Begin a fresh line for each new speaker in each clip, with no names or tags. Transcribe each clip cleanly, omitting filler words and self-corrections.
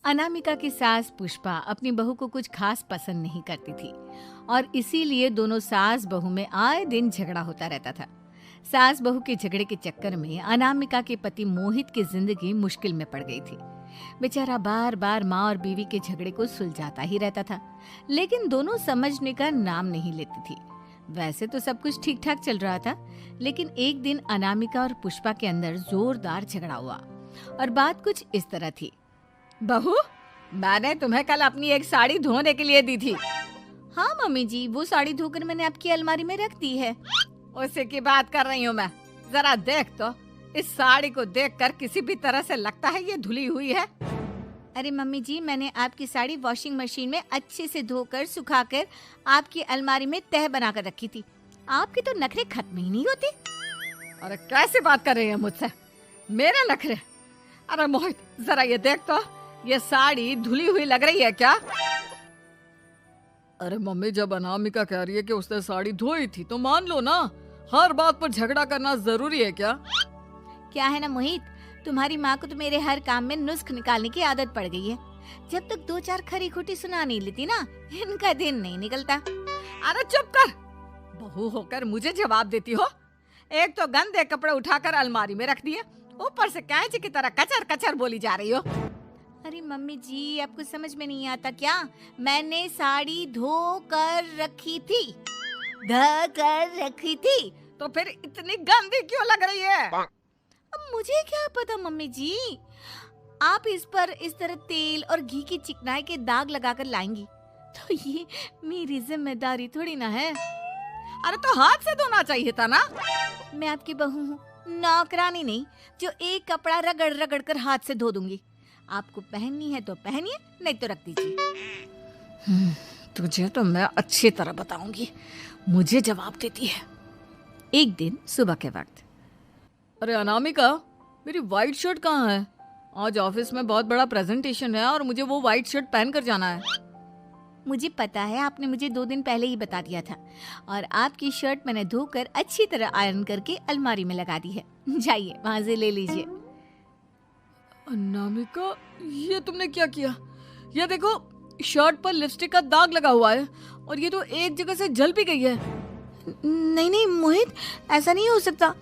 अनामिका की सास पुष्पा अपनी बहू को कुछ खास पसंद नहीं करती थी और इसीलिए दोनों सास बहू में आए दिन झगड़ा होता रहता था। सास बहू के झगड़े के चक्कर में अनामिका के पति मोहित की जिंदगी मुश्किल में पड़ गई थी। बेचारा बार बार माँ और बीवी के झगड़े को सुलझाता ही रहता था, लेकिन दोनों समझने का नाम नहीं लेती थी। वैसे तो सब कुछ ठीक ठाक चल रहा था, लेकिन एक दिन अनामिका और पुष्पा के अंदर जोरदार झगड़ा हुआ और बात कुछ इस तरह थी। बहू, मैंने तुम्हें कल अपनी एक साड़ी धोने के लिए दी थी। हाँ मम्मी जी, वो साड़ी धोकर मैंने आपकी अलमारी में रख दी है। उसी की बात कर रही हूँ मैं। जरा देख तो, इस साड़ी को देखकर किसी भी तरह से लगता है ये धुली हुई है। अरे मम्मी जी, मैंने आपकी साड़ी वॉशिंग मशीन में अच्छे से धोकर सुखाकर आपकी अलमारी में तह बनाकर रखी थी। आपके तो नखरे खत्म ही नहीं होते। अरे कैसे बात कर रही है मुझसे? मेरे नखरे? अरे मोहित, जरा ये देख तो, ये साड़ी धुली हुई लग रही है क्या?
अरे मम्मी, जब अनामिका कह रही है कि उसने साड़ी धोई थी तो मान लो ना। हर बात पर झगड़ा करना जरूरी है क्या?
क्या है ना मोहित, तुम्हारी माँ को तो मेरे हर काम में नुस्ख निकालने की आदत पड़ गई है। जब तक दो चार खरी खोटी सुना नहीं लेती ना, इनका दिन नहीं निकलता।
अरे चुप कर, बहू होकर मुझे जवाब देती हो। एक तो गंदे कपड़े उठाकर अलमारी में रख दिए, ऊपर से कैंची की तरह कचर कचर बोली जा रही हो।
अरे मम्मी जी, आपको समझ में नहीं आता क्या? मैंने साड़ी धो कर रखी थी।
तो फिर इतनी गंदी क्यों लग रही है?
अब मुझे क्या पता मम्मी जी, आप इस पर इस तरह तेल और घी की चिकनाई के दाग लगाकर लाएंगी तो ये मेरी जिम्मेदारी थोड़ी ना है।
अरे तो हाथ से धोना चाहिए था ना।
मैं आपकी बहू हूँ, नौकरानी नहीं जो एक कपड़ा रगड़ रगड़ कर हाथ से धो दूंगी। आपको पहननी है तो पहनिए, नहीं तो रख दीजिए।
तुझे तो मैं अच्छी तरह बताऊंगी, मुझे जवाब देती है।
एक दिन सुबह के वक्त,
अरे अनामिका, मेरी व्हाइट शर्ट कहाँ है? आज ऑफिस में बहुत बड़ा प्रेजेंटेशन है और मुझे वो व्हाइट शर्ट पहन कर जाना है।
मुझे पता है, आपने मुझे 2 दिन पहले ही बता दिया था और आपकी शर्ट मैंने धोकर अच्छी तरह आयरन करके अलमारी में लगा दी है। जाइए वहां से ले लीजिए।
अनामिका, ये तुमने क्या किया? ये देखो, शर्ट पर लिपस्टिक का दाग लगा हुआ है और ये तो एक जगह से जल भी गई है।
नहीं नहीं मोहित, ऐसा नहीं हो सकता।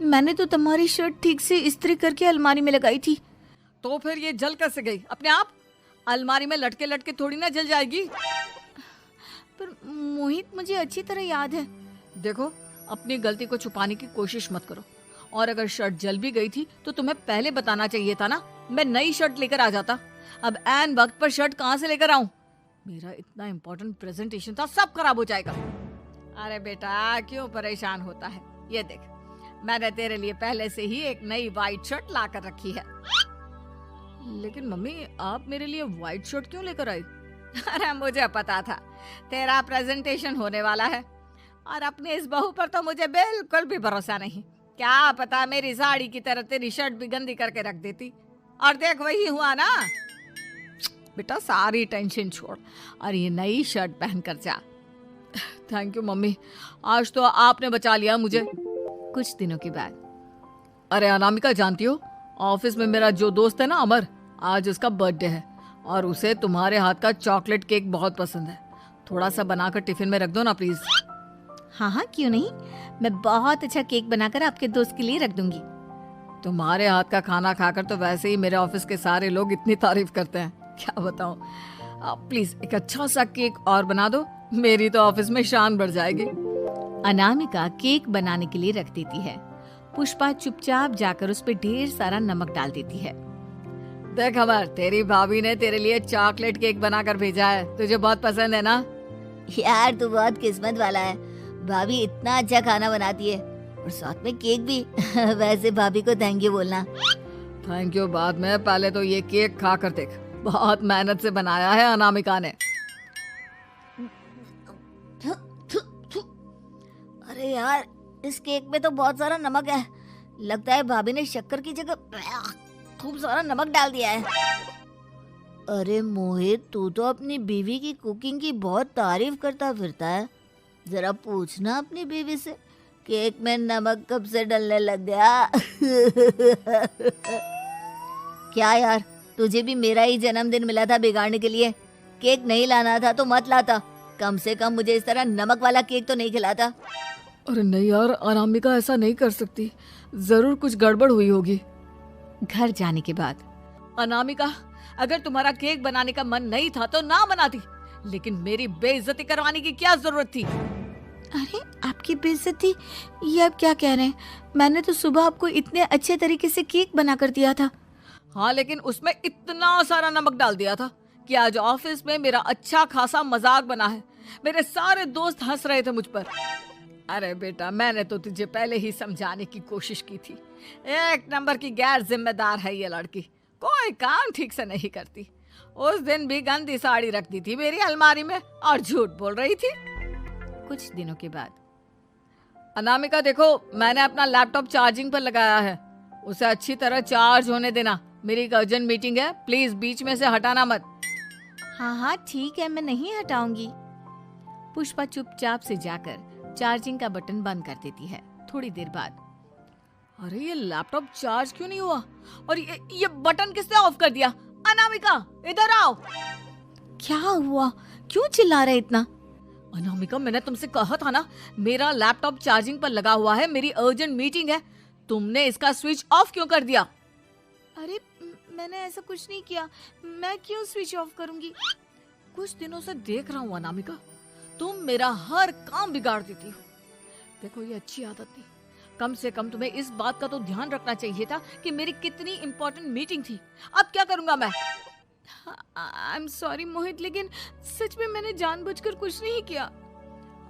मैंने तो तुम्हारी शर्ट ठीक से इस्त्री करके अलमारी में लगाई थी।
तो फिर ये जल कैसे गई अपने आप? अलमारी में लटके लटके थोड़ी ना जल जाएगी।
पर मोहित, मुझे अच्छी तरह याद है।
देखो, अपनी गलती को छुपाने की कोशिश मत करो। और अगर शर्ट जल भी गई थी तो तुम्हें पहले बताना चाहिए था ना। मैं नई शर्ट लेकर आ जाता। अब ऐन वक्त पर शर्ट कहाँ से लेकर आऊं? मेरा इतना इम्पोर्टेंट प्रेजेंटेशन था, सब खराब हो जाएगा। अरे बेटा, क्यों परेशान होता है? ये देख, मैंने तेरे लिए पहले से ही एक नई व्हाइट शर्ट ला कर रखी है। लेकिन मम्मी, आप मेरे लिए व्हाइट शर्ट क्यों लेकर आई? अरे मुझे पता था तेरा प्रेजेंटेशन होने वाला है और अपनी इस बहू पर तो मुझे बिल्कुल भी भरोसा नहीं। क्या पता मेरी साड़ी की तरह तेरी शर्ट भी गंदी करके रख देती। और देख, वही हुआ ना। बेटा, सारी टेंशन छोड़ और ये नई शर्ट पहन कर जा। थैंक यू मम्मी, आज तो आपने बचा लिया मुझे।
कुछ दिनों के बाद,
अरे अनामिका, जानती हो, ऑफिस में मेरा जो दोस्त है ना अमर, आज उसका बर्थडे है और उसे तुम्हारे हाथ का चॉकलेट केक बहुत पसंद है। थोड़ा सा बनाकर टिफिन में रख दो ना प्लीज।
हाँ हाँ, क्यों नहीं, मैं बहुत अच्छा केक बनाकर आपके दोस्त के लिए रख दूंगी।
तुम्हारे हाथ का खाना खाकर तो वैसे ही मेरे ऑफिस के सारे लोग इतनी तारीफ करते हैं, क्या बताऊं। प्लीज एक अच्छा सा केक और बना दो, मेरी तो ऑफिस में शान बढ़ जाएगी।
अनामिका केक बनाने के लिए रख देती है। पुष्पा चुपचाप जाकर उस पे ढेर सारा नमक डाल देती है।
देख अमर, तेरी भाभी ने तेरे लिए चॉकलेट केक बनाकर भेजा है, तुझे बहुत पसंद है ना?
यार, तू बहुत किस्मत वाला है, भाभी इतना अच्छा खाना बनाती है और साथ में केक भी। वैसे भाभी को थैंक यू बोलना।
थैंक यू बाद में, पहले तो ये केक खा कर देख। बहुत मेहनत से बनाया है अनामिका ने।
अरे यार, इस केक में तो बहुत सारा नमक है। लगता है भाभी ने शक्कर की जगह खूब सारा नमक डाल दिया है। अरे मोहित, तू तो अपनी बीवी की कुकिंग की बहुत तारीफ करता फिरता है। जरा पूछना अपनी बीवी से, केक में नमक कब से डलने लग गया। क्या यार, तुझे भी मेरा ही जन्मदिन मिला था बिगाड़ने के लिए। केक नहीं लाना था तो मत लाता, कम से कम मुझे इस तरह नमक वाला केक तो नहीं खिलाता।
अरे नहीं यार, अनामिका ऐसा नहीं कर सकती, जरूर कुछ गड़बड़ हुई होगी।
घर जाने के बाद
अनामिका, अगर तुम्हारा केक बनाने का मन नहीं था तो ना बनाती, लेकिन मेरी बेइज्जती करवाने की क्या जरूरत थी?
अरे आपकी बेइज्जती, ये आप क्या कह रहे हैं? मैंने तो सुबह आपको इतने अच्छे तरीके से केक बना कर दिया था।
हाँ, लेकिन उसमें इतना सारा नमक डाल दिया था कि आज ऑफिस में मेरा अच्छा खासा मजाक बना है। मेरे सारे दोस्त हंस रहे थे मुझ पर। अरे बेटा, मैंने तो तुझे पहले ही समझाने की कोशिश की थी। एक नंबर की गैर जिम्मेदार है ये लड़की, कोई काम ठीक से नहीं करती। उस दिन भी गंदी साड़ी रख दी थी मेरी अलमारी में और झूठ बोल रही थी।
कुछ दिनों के बाद
अनामिका देखो, मैंने अपना लैपटॉप चार्जिंग पर लगाया है, उसे अच्छी तरह चार्ज होने देना। मेरी एक अर्जेंट मीटिंग है, प्लीज बीच में से हटाना मत।
हाँ हाँ ठीक है, मैं नहीं हटाऊंगी। पुष्पा चुपचाप से जाकर चार्जिंग का बटन बंद कर देती है। थोड़ी देर बाद
अरे ये लैपटॉप चार्ज क्यों नहीं हुआ? और ये बटन किसने ऑफ कर दिया? अनामिका इधर आओ।
क्या हुआ? क्यों चिल्ला रहे इतना?
अनामिका, मैंने तुमसे कहा था ना, मेरा लैपटॉप चार्जिंग पर लगा हुआ है, मेरी अर्जेंट मीटिंग है। तुमने इसका स्विच ऑफ क्यों कर दिया?
अरे मैंने ऐसा कुछ नहीं किया, मैं क्यों स्विच ऑफ करूंगी?
कुछ दिनों से देख रहा हूँ अनामिका, तुम मेरा हर काम बिगाड़ देती हो। देखो ये अच्छी आदत नहीं, कम से कम तुम्हें इस बात का तो ध्यान रखना चाहिए था कि मेरी कितनी इंपॉर्टेंट मीटिंग थी। अब क्या करूंगा मैं?
आई एम सॉरी मोहित, लेकिन सच में मैंने जानबूझकर कुछ नहीं किया।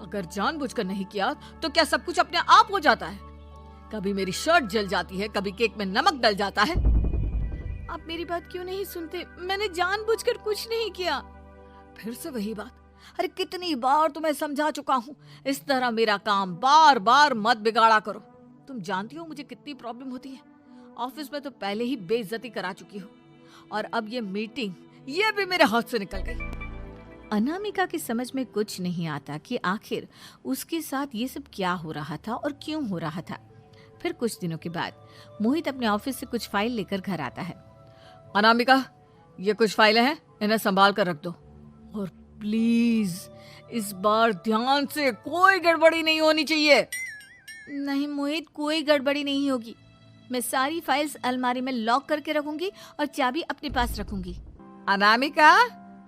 अगर जानबूझकर नहीं किया तो क्या सब कुछ अपने आप हो जाता है? कभी मेरी शर्ट जल जाती है, कभी केक में नमक डल जाता है।
आप मेरी बात क्यों नहीं सुनते? मैंने जानबूझकर कुछ नहीं किया।
फिर से वही बात। अरे कितनी बार तुम्हें समझा चुका हूँ, इस तरह मेरा काम बार बार मत बिगाड़ा करो। तुम जानती हो मुझे कितनी प्रॉब्लम होती है। ऑफिस में तो पहले ही बेइज्जती करा चुकी हो, और अब ये मीटिंग, ये भी मेरे हाथ से निकल गई।
अनामिका की समझ में कुछ नहीं आता कि आखिर उसके साथ ये सब क्या हो रहा था और क्यों हो रहा था। फिर कुछ दिनों के बाद मोहित अपने ऑफिस से कुछ फाइल लेकर घर आता है।
अनामिका, ये कुछ फाइलें हैं, इन्हें संभाल कर रख दो, और प्लीज इस बार ध्यान से, कोई गड़बड़ी नहीं होनी चाहिए।
नहीं मोहित, कोई गड़बड़ी नहीं होगी। मैं सारी फाइल्स अलमारी में लॉक करके रखूंगी और चाबी अपने पास रखूंगी।
अनामिका,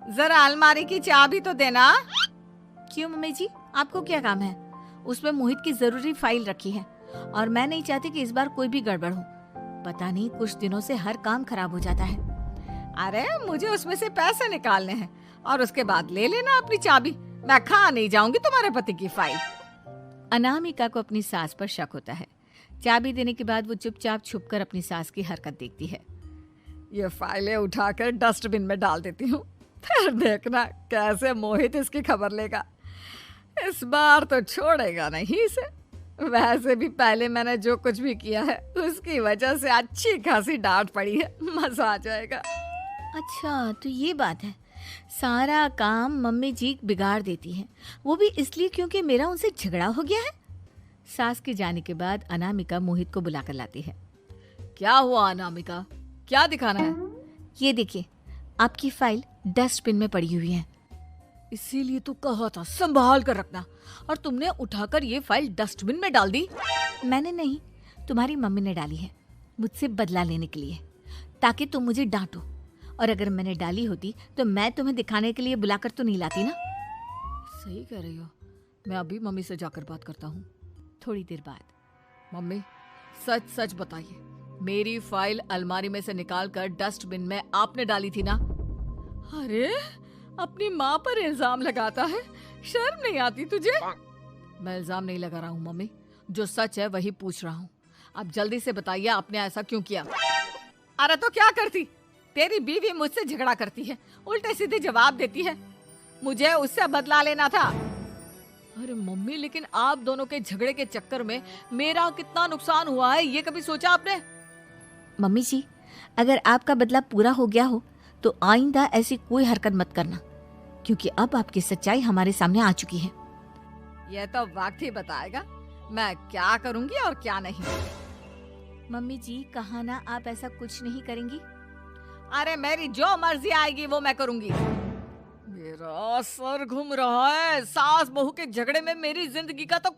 जरा अलमारी की चाबी तो देना।
क्यों मम्मी जी, आपको क्या काम है? उसमें मोहित की जरूरी फाइल रखी है और मैं नहीं चाहती कि इस बार कोई भी गड़बड़ हो। पता नहीं कुछ दिनों से हर काम खराब हो जाता है।
अरे मुझे उसमें से पैसे निकालने हैं और उसके बाद ले लेना अपनी चाबी। मैं खा नहीं जाऊंगी तुम्हारे पति की फाइल।
अनामिका को अपनी सास पर शक होता है। चाबी देने के बाद वो चुपचाप छुपकर अपनी सास की हरकत देखती है।
ये फाइलें उठाकर डस्टबिन में डाल देती हूँ, फिर देखना कैसे मोहित इसकी खबर लेगा। इस बार तो छोड़ेगा नहीं इसे। वैसे भी पहले मैंने जो कुछ भी किया है उसकी वजह से अच्छी खासी डांट पड़ी है, मजा आ जाएगा।
अच्छा तो ये बात है, सारा काम मम्मी जी बिगाड़ देती हैं, वो भी इसलिए क्योंकि मेरा उनसे झगड़ा हो गया है। सास के जाने के बाद अनामिका मोहित को बुलाकर लाती है।
क्या हुआ अनामिका, क्या दिखाना है?
ये देखिए, आपकी फाइल डस्टबिन में पड़ी हुई है।
इसीलिए तो कहा था संभाल कर रखना, और तुमने उठाकर ये फाइल डस्टबिन में डाल दी।
मैंने नहीं, तुम्हारी मम्मी ने डाली है, मुझसे बदला लेने के लिए, ताकि तुम मुझे डांटो। और अगर मैंने डाली होती तो मैं तुम्हें दिखाने के लिए बुलाकर तो नहीं लाती ना।
सही कह रही हो, मैं अभी मम्मी से जाकर बात करता हूँ।
थोड़ी देर बाद,
मम्मी सच सच बताइए, मेरी फाइल अलमारी में से निकालकर डस्टबिन में आपने डाली थी ना? अरे अपनी माँ पर इल्जाम लगाता है, शर्म नहीं आती तुझे? मैं इल्जाम नहीं लगा रहा हूँ मम्मी, जो सच है वही पूछ रहा हूँ। अब जल्दी से बताइए आपने ऐसा क्यों किया? अरे तो क्या करती, तेरी बीवी मुझसे झगड़ा करती है, उल्टे सीधे जवाब देती है, मुझे उससे बदला लेना था। अरे मम्मी, लेकिन आप दोनों के झगड़े के चक्कर में मेरा कितना नुकसान हुआ है, ये कभी सोचा आपने?
मम्मी जी, अगर आपका बदला पूरा हो गया हो तो आइंदा ऐसी कोई हरकत मत करना, क्योंकि अब आपकी सच्चाई हमारे सामने आ चुकी है।
यह तो वक्त ही बताएगा मैं क्या करूंगी और क्या नहीं।
मम्मी जी, कहा ना आप ऐसा कुछ नहीं करेंगी।
अरे मेरी जो मर्जी आएगी वो मैं करूंगी। मेरा सर घूम रहा है। सास बहू के झगड़े में मेरी जिंदगी का तो